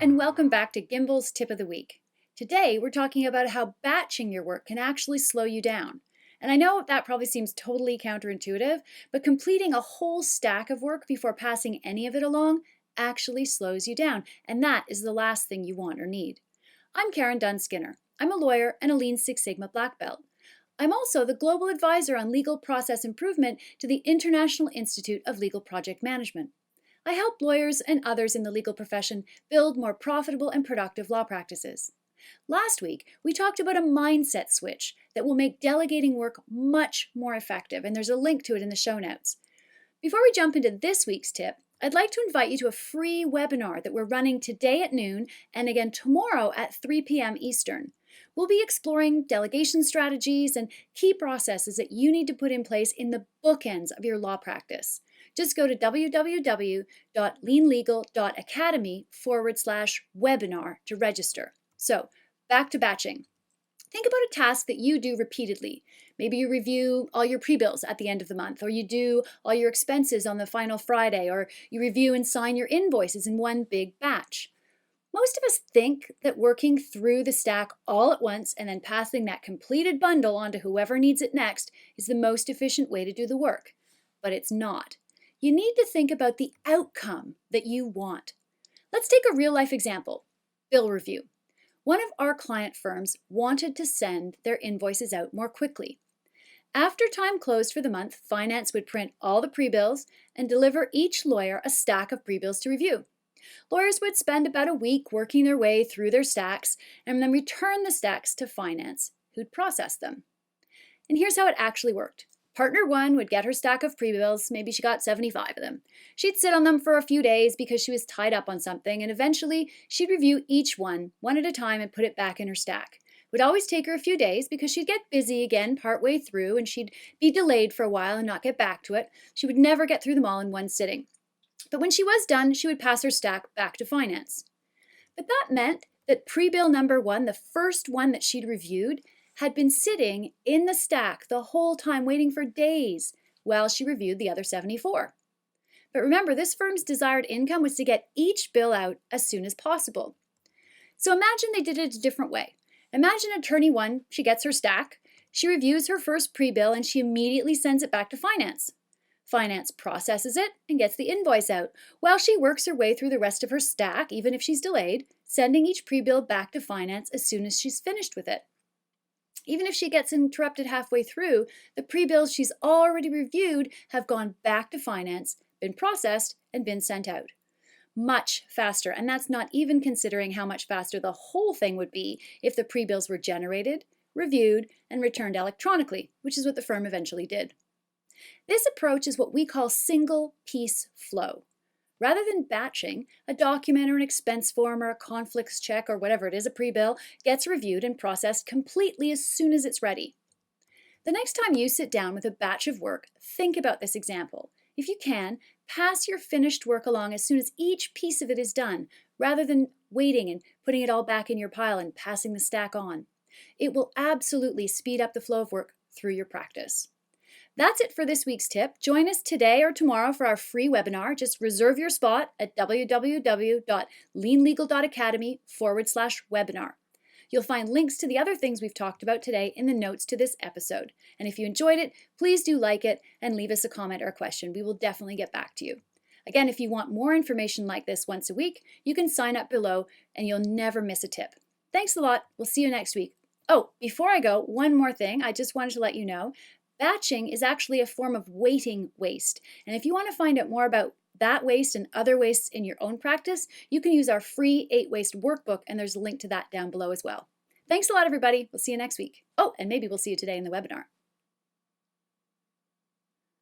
and welcome back to Gimbal's Tip of the Week. Today, we're talking about how batching your work can actually slow you down. And I know that probably seems totally counterintuitive, but completing a whole stack of work before passing any of it along actually slows you down, and that is the last thing you want or need. I'm Karen Dunn Skinner. I'm a lawyer and a Lean Six Sigma black belt. I'm also the Global Advisor on Legal Process Improvement to the International Institute of Legal Project Management. I help lawyers and others in the legal profession build more profitable and productive law practices. Last week, we talked about a mindset switch that will make delegating work much more effective, and there's a link to it in the show notes. Before we jump into this week's tip, I'd like to invite you to a free webinar that we're running today at noon and again tomorrow at 3 p.m. Eastern. We'll be exploring delegation strategies and key processes that you need to put in place in the bookends of your law practice. Just go to www.leanlegal.academy/webinar to register. So, back to batching. Think about a task that you do repeatedly. Maybe you review all your pre-bills at the end of the month, or you do all your expenses on the final Friday, or you review and sign your invoices in one big batch. Most of us think that working through the stack all at once and then passing that completed bundle on to whoever needs it next is the most efficient way to do the work. But it's not. You need to think about the outcome that you want. Let's take a real-life example. Bill review. One of our client firms wanted to send their invoices out more quickly. After time closed for the month, finance would print all the pre-bills and deliver each lawyer a stack of pre-bills to review. Lawyers would spend about a week working their way through their stacks and then return the stacks to finance, who'd process them. And here's how it actually worked. Partner 1 would get her stack of pre-bills, maybe she got 75 of them. She'd sit on them for a few days because she was tied up on something, and eventually she'd review each one at a time, and put it back in her stack. It would always take her a few days because she'd get busy again partway through, and she'd be delayed for a while and not get back to it. She would never get through them all in one sitting. But when she was done, she would pass her stack back to finance. But that meant that pre-bill number 1, the first one that she'd reviewed, had been sitting in the stack the whole time, waiting for days while she reviewed the other 74. But remember, this firm's desired income was to get each bill out as soon as possible. So imagine they did it a different way. Imagine attorney 1, she gets her stack, she reviews her first pre-bill, and she immediately sends it back to finance. Finance processes it and gets the invoice out, while she works her way through the rest of her stack, even if she's delayed, sending each pre-bill back to finance as soon as she's finished with it. Even if she gets interrupted halfway through, the pre-bills she's already reviewed have gone back to finance, been processed, and been sent out. Much faster, and that's not even considering how much faster the whole thing would be if the pre-bills were generated, reviewed, and returned electronically, which is what the firm eventually did. This approach is what we call single-piece flow. Rather than batching, a document or an expense form or a conflicts check or whatever it is, a pre-bill, gets reviewed and processed completely as soon as it's ready. The next time you sit down with a batch of work, think about this example. If you can, pass your finished work along as soon as each piece of it is done, rather than waiting and putting it all back in your pile and passing the stack on. It will absolutely speed up the flow of work through your practice. That's it for this week's tip. Join us today or tomorrow for our free webinar. Just reserve your spot at www.leanlegal.academy/webinar. You'll find links to the other things we've talked about today in the notes to this episode. And if you enjoyed it, please do like it and leave us a comment or a question. We will definitely get back to you. Again, if you want more information like this once a week, you can sign up below and you'll never miss a tip. Thanks a lot. We'll see you next week. Oh, before I go, one more thing. I just wanted to let you know. Batching is actually a form of weighting waste. And if you want to find out more about that waste and other wastes in your own practice, you can use our free 8-waste workbook, and there's a link to that down below as well. Thanks a lot, everybody. We'll see you next week. Oh, and maybe we'll see you today in the webinar.